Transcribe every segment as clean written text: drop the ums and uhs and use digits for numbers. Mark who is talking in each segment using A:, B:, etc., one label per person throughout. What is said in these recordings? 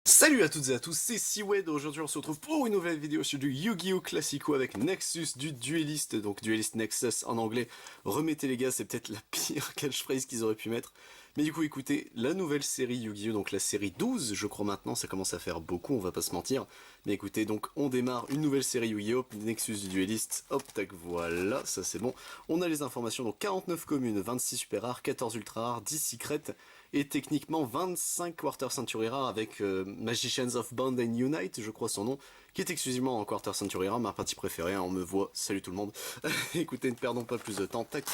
A: Salut à toutes et à tous, c'est Seawed. Aujourd'hui on se retrouve pour une nouvelle vidéo sur du Yu-Gi-Oh! Classico avec Nexus du Duelist, donc Duelist Nexus en anglais. Remettez les gars, c'est peut-être la pire catchphrase qu'ils auraient pu mettre. Mais du coup écoutez, la nouvelle série Yu-Gi-Oh! Donc la série 12 je crois maintenant, ça commence à faire beaucoup, on va pas se mentir. Mais écoutez, donc on démarre une nouvelle série Yu-Gi-Oh! Nexus du Duelist, hop tac voilà, ça c'est bon. On a les informations, donc 49 communes, 26 super rares, 14 ultra rares, 10 secrets. Et techniquement 25 Quarter Century rares avec Magicians of Bond and Unite, je crois son nom, qui est exclusivement en Quarter Century rare, ma partie préférée, hein, on me voit, salut tout le monde. Écoutez, ne perdons pas plus de temps, tac.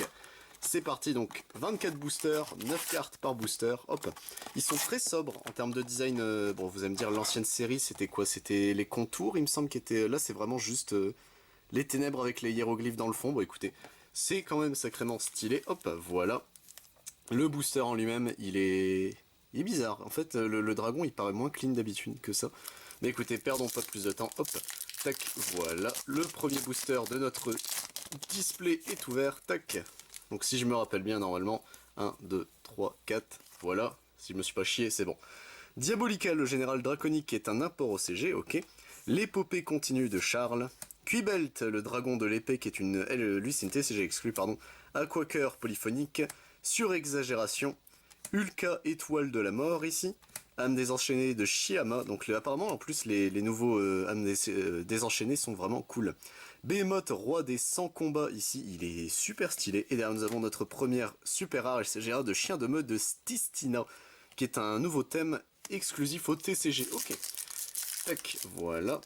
A: C'est parti donc, 24 boosters, 9 cartes par booster, hop. Ils sont très sobres en termes de design, bon vous allez me dire l'ancienne série c'était quoi? C'était les contours il me semble qui étaient, là c'est vraiment juste les ténèbres avec les hiéroglyphes dans le fond, bon écoutez, c'est quand même sacrément stylé, hop, voilà. Le booster en lui-même, il est bizarre. En fait, le dragon, il paraît moins clean d'habitude que ça. Mais écoutez, perdons pas plus de temps. Hop, tac, voilà. Le premier booster de notre display est ouvert. Tac. Donc si je me rappelle bien, normalement, 1, 2, 3, 4, voilà. Si je me suis pas chié, c'est bon. Diabolica, le général draconique, est un import au CG, ok. L'épopée continue de Charles. Quibelt, le dragon de l'épée, qui est une... lui, c'est une TCG exclue, pardon. Aquaker polyphonique. Surexagération. Ulka, étoile de la mort, ici. Âme désenchaînée de Shiyama. Donc, apparemment, en plus, les nouveaux âmes désenchaînées sont vraiment cool. Behemoth, roi des 100 combats, ici. Il est super stylé. Et derrière, nous avons notre première super rare LCGA de chien de meute de Stistina, qui est un nouveau thème exclusif au TCG. Ok. Tac, voilà.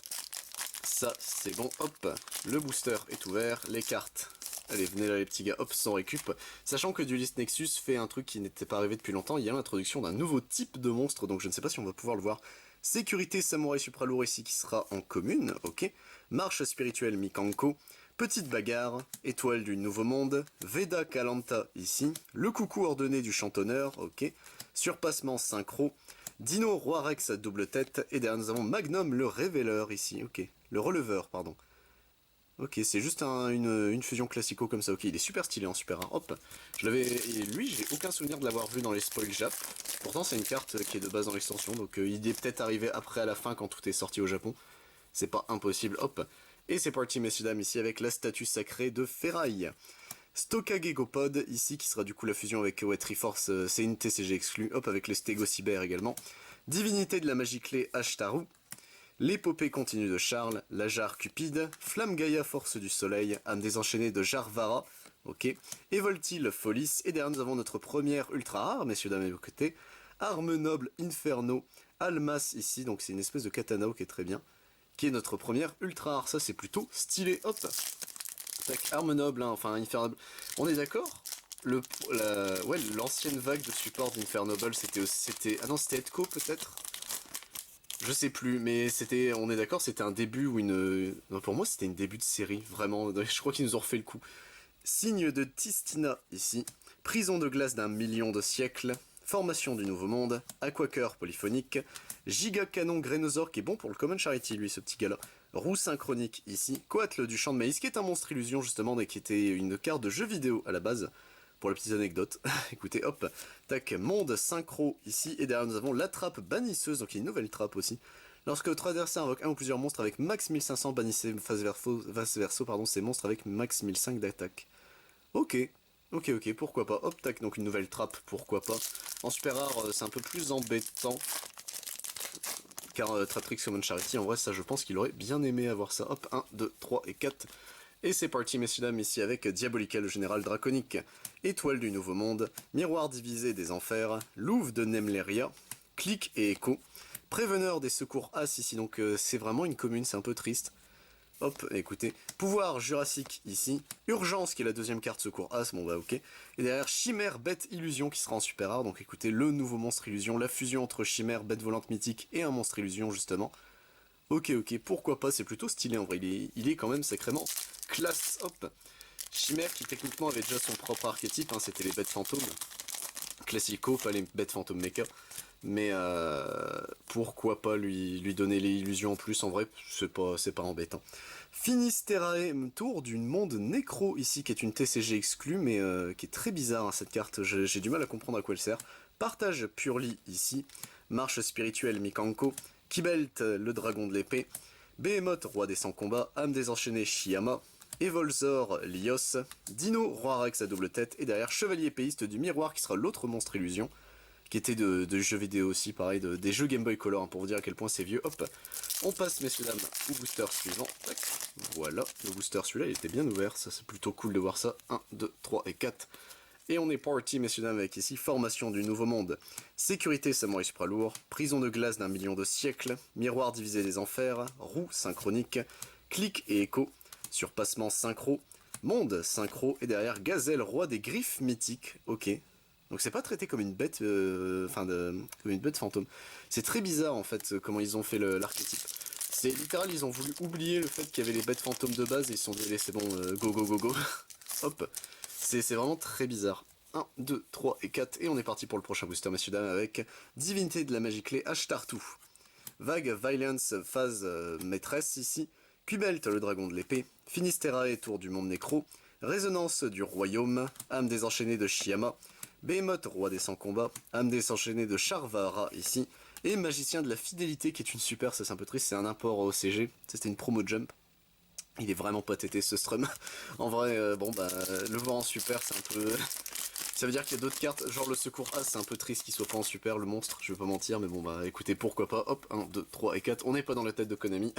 A: Ça, c'est bon. Hop. Le booster est ouvert. Les cartes. Allez, venez là les petits gars, hop, sans récup. Sachant que Duelist Nexus fait un truc qui n'était pas arrivé depuis longtemps, il y a l'introduction d'un nouveau type de monstre, donc je ne sais pas si on va pouvoir le voir. Sécurité Samouraï Supralourd ici qui sera en commune, ok. Marche spirituelle Mikanko. Petite bagarre, étoile du nouveau monde, Veda Kalanta ici, le coucou ordonné du chantonneur, ok. Surpassement synchro, Dino Roi Rex à double tête, et derrière nous avons Magnum le révéleur ici, ok. Le releveur, pardon. Ok, c'est juste une fusion classico comme ça. Ok, il est super stylé en super rare. Hop, je l'avais. Et lui, j'ai aucun souvenir de l'avoir vu dans les spoils Jap. Pourtant, c'est une carte qui est de base dans l'extension, donc il est peut-être arrivé après à la fin quand tout est sorti au Japon. C'est pas impossible. Hop, et c'est parti, messieurs dames, ici avec la statue sacrée de Ferraille. Stokagegopod, ici, qui sera du coup la fusion avec ouais, Triforce, c'est une TCG exclue. Hop, avec le Stegoscyber également. Divinité de la magie clé Ashtaru. L'épopée continue de Charles, la jarre cupide, Flamme Gaïa force du soleil, âme désenchaînée de Jarvara, ok, Evoltil Folis, et derrière nous avons notre première ultra rare, messieurs dames et vos côtés, Arme noble Inferno, Almas ici, donc c'est une espèce de katana qui est très bien, qui est notre première ultra rare, ça c'est plutôt stylé, hop, tac, Arme noble, hein, enfin Inferno, on est d'accord? Ouais, l'ancienne vague de support d'Infernoble, ah non, c'était Edco peut-être? Je sais plus, mais c'était, on est d'accord, c'était un début ou une... Non, pour moi, c'était une début de série, vraiment, je crois qu'ils nous ont refait le coup. Signe de Tistina, ici. Prison de glace d'un million de siècles. Formation du nouveau monde. Aquaker polyphonique. Giga canon Grenosaur, qui est bon pour le Common Charity, lui, ce petit gars-là. Roue synchronique, ici. Coatl du champ de maïs, qui est un monstre illusion, justement, et qui était une carte de jeu vidéo à la base. Pour la petite anecdote, écoutez, hop, tac, monde synchro ici, et derrière nous avons la trappe bannisseuse, donc il y a une nouvelle trappe aussi. Lorsque votre adversaire invoque un ou plusieurs monstres avec max 1500, bannissez face verso, pardon, ces monstres avec max 1005 d'attaque. Ok, ok, pourquoi pas. Hop, tac, donc une nouvelle trappe, pourquoi pas. En super rare, c'est un peu plus embêtant, car Tratrix Common Charity, en vrai, ça je pense qu'il aurait bien aimé avoir ça. Hop, 1, 2, 3 et 4. Et c'est parti, messieurs dames, ici avec Diabolica, le général draconique, Étoile du Nouveau Monde, Miroir divisé des Enfers, Louve de Nemleria, Clic et Écho, Préveneur des Secours As ici, donc c'est vraiment une commune, c'est un peu triste. Hop, écoutez, Pouvoir Jurassique ici, Urgence qui est la deuxième carte Secours As, bon bah ok, et derrière Chimère Bête Illusion qui sera en super rare, donc écoutez, le nouveau monstre illusion, la fusion entre Chimère, Bête Volante Mythique et un monstre illusion justement. Ok, pourquoi pas, c'est plutôt stylé en vrai, il est quand même sacrément classe, hop. Chimère qui techniquement avait déjà son propre archétype, hein, c'était les bêtes fantômes. Classico, pas les bêtes fantômes mecha. Mais pourquoi pas lui donner les illusions en plus, en vrai, c'est pas embêtant. Finisterae, tour du monde nécro ici, qui est une TCG exclue, mais qui est très bizarre hein, cette carte, j'ai du mal à comprendre à quoi elle sert. Partage Purely ici, Marche spirituelle Mikanko, Kibelt, le dragon de l'épée, Behemoth, roi des sans combats, âme désenchaînée Shiyama, Evolzor, Lios, Dino, roi Rex à double tête, et derrière Chevalier épéiste du miroir qui sera l'autre monstre illusion, qui était de jeux vidéo aussi, pareil, des jeux Game Boy Color, hein, pour vous dire à quel point c'est vieux. Hop, on passe, messieurs dames, au booster suivant. Tac. Voilà, le booster, celui-là, il était bien ouvert, ça c'est plutôt cool de voir ça. 1, 2, 3 et 4. Et on est parti, messieurs dames, avec ici, formation du nouveau monde. Sécurité samouraï supralourd, prison de glace d'un million de siècles, miroir divisé des enfers, roue synchronique, clic et écho, surpassement synchro, monde synchro, et derrière Gazelle, roi des griffes mythiques. Ok. Donc c'est pas traité comme une bête, comme une bête fantôme. C'est très bizarre en fait comment ils ont fait l'archétype. C'est littéral, ils ont voulu oublier le fait qu'il y avait les bêtes fantômes de base et ils se sont dit allez c'est bon, go go go go. Hop, c'est vraiment très bizarre. 1, 2, 3 et 4 et on est parti pour le prochain booster messieurs dames avec Divinité de la magie clé Ashtartu. Vague Violence phase maîtresse ici. Cubelt le dragon de l'épée. Finisterae tour du monde nécro. Résonance du royaume. Âme désenchaînée de Shiyama. Behemoth, roi des sans combats, âme désenchaînée de Charvara ici, et magicien de la fidélité qui est une super, ça c'est un peu triste, c'est un import au CG, c'était une promo jump. Il est vraiment pas tété ce strum. En vrai, bon bah, le voir en super c'est un peu... Ça veut dire qu'il y a d'autres cartes, genre le secours A c'est un peu triste qu'il soit pas en super, le monstre, je vais pas mentir, mais bon bah écoutez, pourquoi pas, hop, 1, 2, 3 et 4, on n'est pas dans la tête de Konami.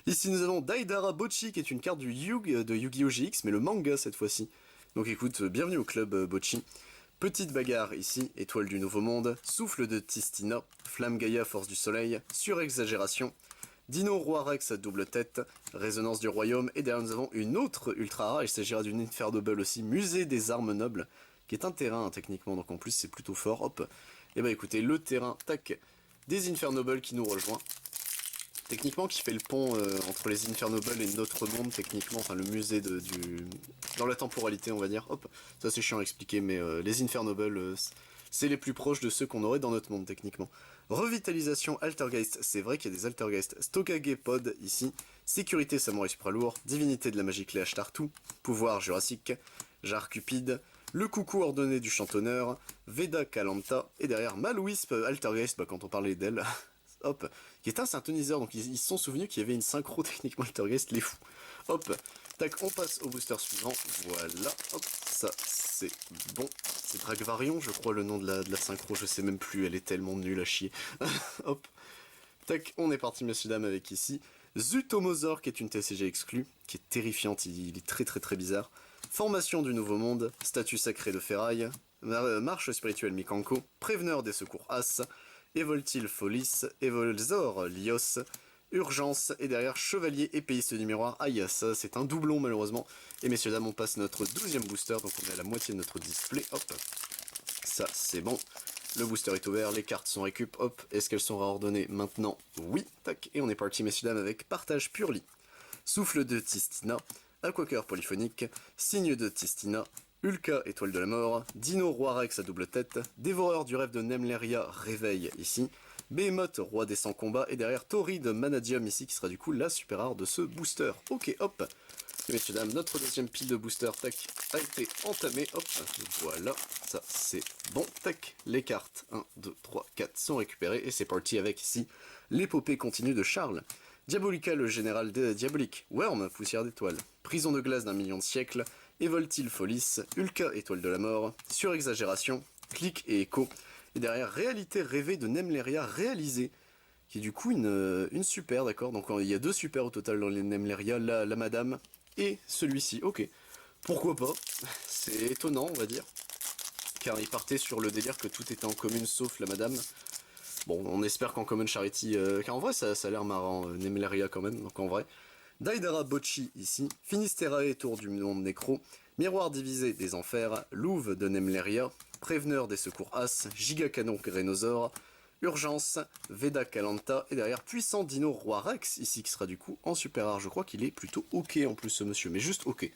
A: Ici nous avons Daidara Bocchi qui est une carte de Yu-Gi-Oh! GX, mais le manga cette fois-ci. Donc écoute, bienvenue au club Bocchi. Petite bagarre ici, étoile du nouveau monde, souffle de Tistina, flamme Gaïa, force du soleil, surexagération, Dino roi Rex à double tête, résonance du royaume, et derrière nous avons une autre ultra rare, il s'agira d'une Infernobel aussi, musée des armes nobles, qui est un terrain hein, techniquement, donc en plus c'est plutôt fort, hop. Et bah écoutez, le terrain, tac, des Infernobel qui nous rejoint. Techniquement, qui fait le pont entre les Infernobel et notre monde, techniquement, enfin le musée dans la temporalité, on va dire. Hop, ça c'est chiant à expliquer, mais les Infernobel, c'est les plus proches de ceux qu'on aurait dans notre monde, techniquement. Revitalisation Altergeist, c'est vrai qu'il y a des Altergeist. Stokage Pod, ici. Sécurité Samouraï Supralourd. Divinité de la magie clé Ashtartu. Pouvoir Jurassique. Jar Cupide. Le coucou ordonné du chantonneur. Veda Kalanta. Et derrière Malwisp Altergeist, bah, quand on parlait d'elle... Hop, qui est un synthoniseur, donc ils se sont souvenus qu'il y avait une synchro techniquement Altergeist, les fous. Hop, tac, on passe au booster suivant, voilà, hop, ça c'est bon. C'est Dragvarion, je crois, le nom de la synchro, je sais même plus, elle est tellement nulle à chier. Hop, tac, on est parti, messieurs dames, avec ici Zutomozor, qui est une TCG exclue, qui est terrifiante, il est très très très bizarre. Formation du nouveau monde, statut sacré de ferraille, marche spirituelle Mikanko, préveneur des secours As, Evoltil Folis, Evolzor Lios, Urgence, et derrière Chevalier épéiste du miroir. Aïe, ça c'est un doublon malheureusement. Et messieurs dames, on passe notre 12e booster, donc on est à la moitié de notre display, hop. Ça c'est bon, le booster est ouvert, les cartes sont récup, hop. Est-ce qu'elles sont réordonnées maintenant? Oui, tac. Et on est parti messieurs dames avec Partage Purely, Souffle de Tistina, Aquaker Polyphonique, Signe de Tistina, Ulka, étoile de la mort, Dino, roi Rex à double tête, Dévoreur du rêve de Nemleria, réveil ici, Behemoth, roi des sans combats, et derrière Tori de Manadium ici, qui sera du coup la super rare de ce booster. Ok, hop. Et messieurs dames, notre deuxième pile de booster, tac, a été entamée, hop, voilà, ça c'est bon, tac, les cartes, 1, 2, 3, 4 sont récupérées, et c'est parti avec ici l'épopée continue de Charles. Diabolica, le général diabolique, Worm, poussière d'étoile, prison de glace d'un million de siècles, Evoltil Folis, Ulka, étoile de la mort, surexagération, clic et écho, et derrière réalité rêvée de Nemleria réalisée, qui est du coup une super, d'accord, donc il y a deux super au total dans les Nemleria, la madame et celui-ci, ok, pourquoi pas, c'est étonnant on va dire, car il partait sur le délire que tout était en commune sauf la madame. Bon, on espère qu'en Common Charity, car en vrai ça a l'air marrant, Nemleria quand même, donc en vrai. Daidara Bocchi ici, Finisterae tour du monde nécro, Miroir divisé des enfers, Louve de Nemleria, Préveneur des secours As, Gigacanon Rhénosaure, Urgence, Veda Kalanta, et derrière Puissant Dino Roi Rex ici qui sera du coup en super rare. Je crois qu'il est plutôt ok en plus ce monsieur, mais juste ok.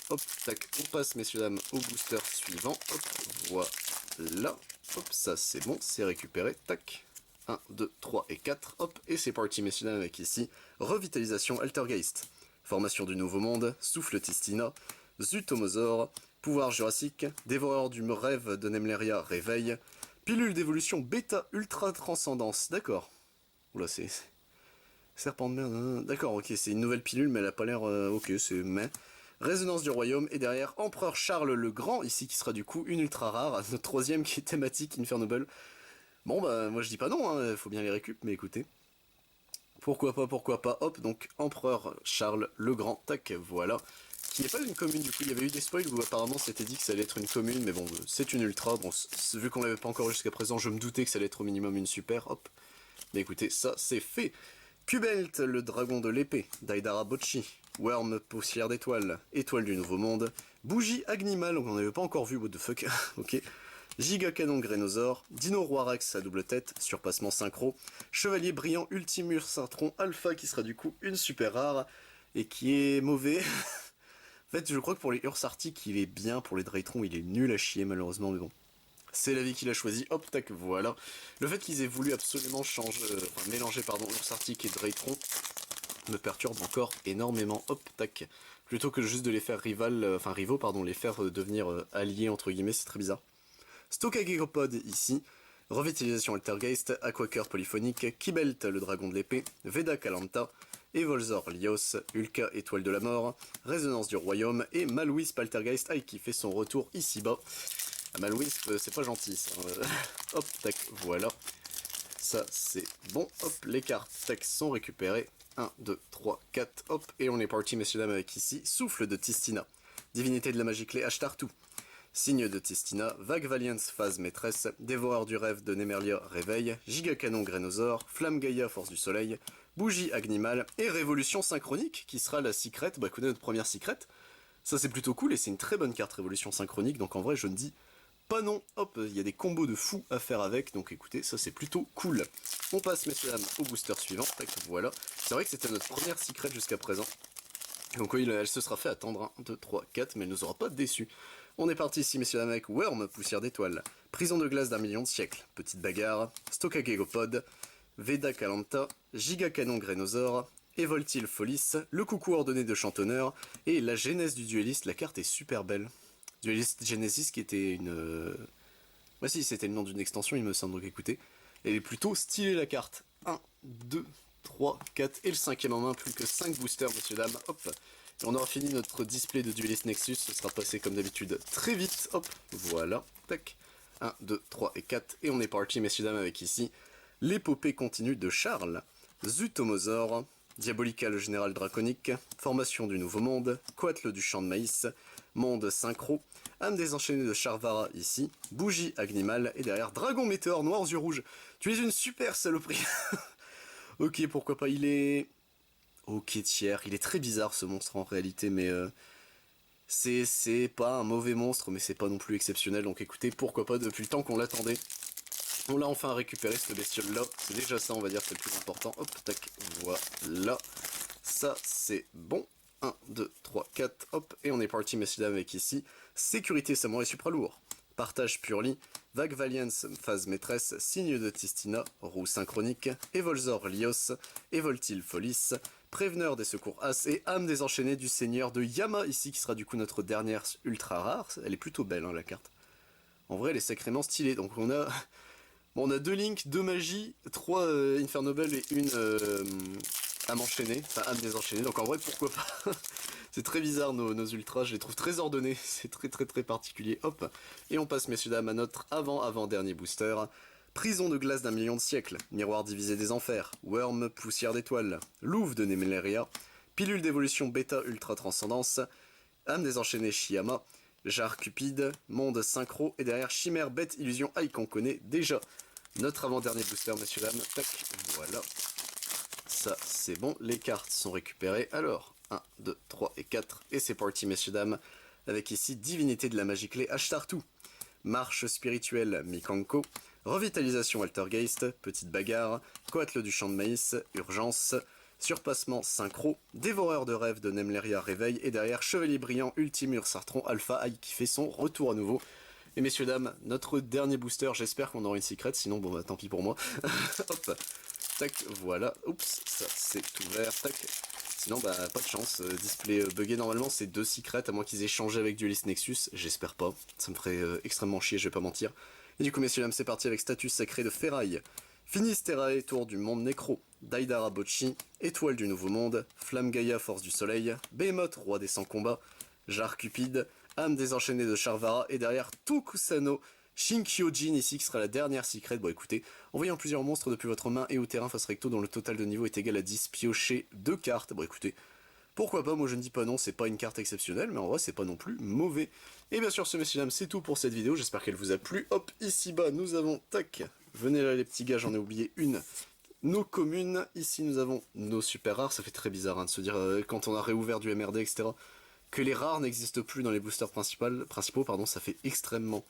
A: Hop, tac, on passe messieurs dames au booster suivant, hop, voilà, hop, ça c'est bon, c'est récupéré, tac. 1, 2, 3 et 4, hop, et c'est parti messieurs dames avec ici, Revitalisation Altergeist, Formation du Nouveau Monde, Souffle Tistina, Zutomozor, Pouvoir Jurassique, Dévoreur du rêve de Nemleria, Réveil, Pilule d'évolution Bêta Ultra Transcendance, d'accord. Oula, c'est... Serpent de merde, hein. D'accord, ok, c'est une nouvelle pilule, mais elle a pas l'air... ok, c'est... mais... Résonance du royaume, et derrière, Empereur Charles le Grand, ici, qui sera du coup une ultra rare, notre troisième qui est thématique Infernable. Bon, bah, moi je dis pas non, hein, faut bien les récup, mais écoutez... Pourquoi pas, hop, donc Empereur Charles le Grand, tac, voilà. Qui n'est pas une commune, du coup, il y avait eu des spoils où apparemment c'était dit que ça allait être une commune, mais bon, c'est une ultra, bon, vu qu'on l'avait pas encore jusqu'à présent, je me doutais que ça allait être au minimum une super, hop. Mais écoutez, ça c'est fait. Kubelt, le dragon de l'épée, Daidara Bocchi, Worm, poussière d'étoile, étoile du nouveau monde, Bougie Agnimal, on n'en avait pas encore vu, what the fuck, ok. Giga Canon Grénosaure, Dino Roirax à double tête, surpassement synchro, Chevalier Brillant Ultimur Sartron Alpha qui sera du coup une super rare, et qui est mauvais. En fait, je crois que pour les Urs Arctic, il est bien, pour les Draytron, il est nul à chier malheureusement, mais bon. C'est la vie qu'il a choisi, hop, tac, voilà. Le fait qu'ils aient voulu absolument mélanger Urs Arctic et Draytron me perturbe encore énormément, hop, tac. Plutôt que juste de les faire rivaux, les faire devenir alliés, entre guillemets, c'est très bizarre. Stokagegopod ici, Revitalisation Altergeist, Aquaker Polyphonique, Kibelt le dragon de l'épée, Veda Kalanta, Evolzor Lios, Ulka étoile de la mort, Résonance du royaume et Malwisp Altergeist qui fait son retour ici-bas. Malwisp c'est pas gentil ça. Hop, tac, voilà. Ça c'est bon, hop, les cartes tac sont récupérées. 1, 2, 3, 4, hop, et on est parti messieurs dames avec ici, Souffle de Tistina, Divinité de la magie clé Ashtartu, Signe de Tistina, Vague Valiance phase maîtresse, Dévoreur du rêve de Nemerlia réveil, Gigacanon Grénosaure, Flamme Gaïa force du soleil, Bougie Agnimal et Révolution synchronique qui sera la secret, bah écoutez notre première secret. Ça c'est plutôt cool et c'est une très bonne carte Révolution synchronique donc en vrai je ne dis pas non. Hop, il y a des combos de fous à faire avec donc écoutez ça c'est plutôt cool. On passe messieurs dames au booster suivant, tac, voilà. C'est vrai que c'était notre première secret jusqu'à présent. Donc oui, elle se sera fait attendre 1, 2, 3, 4 mais elle nous aura pas déçu. On est parti ici, messieurs dames, avec Worm, poussière d'étoile, Prison de glace d'un million de siècles, Petite bagarre, Stokagegopod, Veda Kalanta, Giga Canon Grénosaure, Evoltil Folis, le coucou ordonné de Chantonneur, et la genèse du dueliste, la carte est super belle. Dueliste Genesis qui était une... Ouais si, c'était le nom d'une extension, il me semble, donc écoutez. Elle est plutôt stylée la carte. 1, 2, 3, 4, et le cinquième en main, plus que 5 boosters, messieurs dames, hop. Et on aura fini notre display de Duelist Nexus, ce sera passé comme d'habitude très vite, hop, voilà, tac, 1, 2, 3 et 4, et on est parti messieurs dames avec ici, l'épopée continue de Charles, Zutomosaure, Diabolica le général draconique, Formation du nouveau monde, Coatl du champ de maïs, Monde synchro, Âme désenchaînée de Charvara ici, Bougie Agnimal, et derrière Dragon Météore noir yeux rouges, tu es une super saloperie. Ok, pourquoi pas, il est... Ok tiers, il est très bizarre ce monstre en réalité, mais c'est pas un mauvais monstre, mais c'est pas non plus exceptionnel, donc écoutez, pourquoi pas, depuis le temps qu'on l'attendait, on l'a enfin récupéré ce bestiole là, c'est déjà ça on va dire, c'est le plus important, hop, tac, voilà, ça c'est bon, 1, 2, 3, 4, hop, et on est parti messieurs dames avec ici, Sécurité Samouraï Supra Lourd, Partage Purely, Vague Valiance phase maîtresse, Signe de Tistina, Roue synchronique, Evolzor Lios, Evoltil Folis, Préveneur des secours As et Âme désenchaînée du seigneur de Yama ici qui sera du coup notre dernière ultra rare. Elle est plutôt belle hein, la carte. En vrai elle est sacrément stylée. Donc on a 2 Link, 2 Magie, 3 Infernobel et une Âme enchaînée, enfin Âme désenchaînée. Donc en vrai pourquoi pas. C'est très bizarre nos ultras, je les trouve très ordonnés, c'est très particulier. Hop, et on passe messieurs dames à notre avant-dernier booster. Prison de glace d'un million de siècles, Miroir divisé des enfers, Worm, poussière d'étoile, Louve de Nemeria, Pilule d'évolution bêta ultra transcendance, Âme désenchaînée Shiyama, Jar Cupide, Monde synchro, et derrière Chimère bête illusion qu'on connaît déjà. Notre avant-dernier booster messieurs dames, tac, voilà. Ça c'est bon, les cartes sont récupérées, alors 1, 2, 3 et 4, et c'est parti messieurs dames, avec ici Divinité de la magie clé Ashtartu, Marche spirituelle Mikanko, Revitalisation Altergeist, Petite bagarre, Coatl du champ de maïs, Urgence, Surpassement synchro, Dévoreur de rêve de Nemeria réveil, et derrière Chevalier brillant Ultimur Sartron Alpha qui fait son retour à nouveau. Et messieurs dames, notre dernier booster, j'espère qu'on aura une secret, sinon bon bah tant pis pour moi. Hop, tac, voilà, oups, ça c'est ouvert, tac. Sinon bah pas de chance, display buggé normalement c'est 2 secrets à moins qu'ils aient changé avec Duelist Nexus, j'espère pas, ça me ferait extrêmement chier, je vais pas mentir. Et du coup messieurs dames c'est parti avec Statut Sacré de Ferraille, Finisterae, tour du monde nécro, Daidara Bocchi, étoile du nouveau monde, Flamme Gaïa, force du soleil, Behemoth, roi des 100 combats, Jar Cupide, âme désenchaînée de Charvara, et derrière Tokusano, Shinkyojin ici qui sera la dernière secret. Bon écoutez, en voyant plusieurs monstres depuis votre main et au terrain face recto dont le total de niveau est égal à 10, piochez 2 cartes. Bon écoutez, pourquoi pas, moi je ne dis pas non, c'est pas une carte exceptionnelle, mais en vrai c'est pas non plus mauvais. Et bien sûr ce messieurs dames, c'est tout pour cette vidéo, j'espère qu'elle vous a plu. Hop, ici bas nous avons, tac, venez là les petits gars, j'en ai oublié une. Nos communes, ici nous avons nos super rares, ça fait très bizarre hein, de se dire quand on a réouvert du MRD, etc. Que les rares n'existent plus dans les boosters principaux, pardon, ça fait extrêmement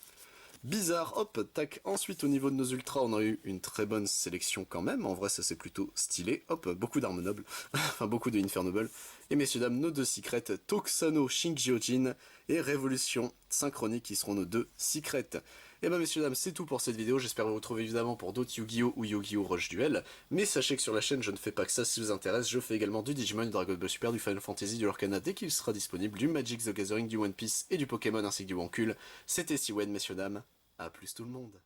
A: bizarre. Hop, tac, ensuite au niveau de nos ultras, on a eu une très bonne sélection quand même, en vrai ça c'est plutôt stylé. Hop, beaucoup d'armes nobles, enfin beaucoup de Infernoble. Et messieurs dames, nos deux secrets, Tokusano Shinkyojin et Révolution Synchronique qui seront nos deux secrets. Et ben messieurs dames, c'est tout pour cette vidéo, j'espère vous retrouver évidemment pour d'autres Yu-Gi-Oh! Ou Yu-Gi-Oh! Rush Duel, mais sachez que sur la chaîne je ne fais pas que ça, si vous intéresse, je fais également du Digimon, du Dragon Ball Super, du Final Fantasy, du Lorcana dès qu'il sera disponible, du Magic the Gathering, du One Piece et du Pokémon ainsi que du Wankul. C'était Siwen messieurs dames, à plus tout le monde.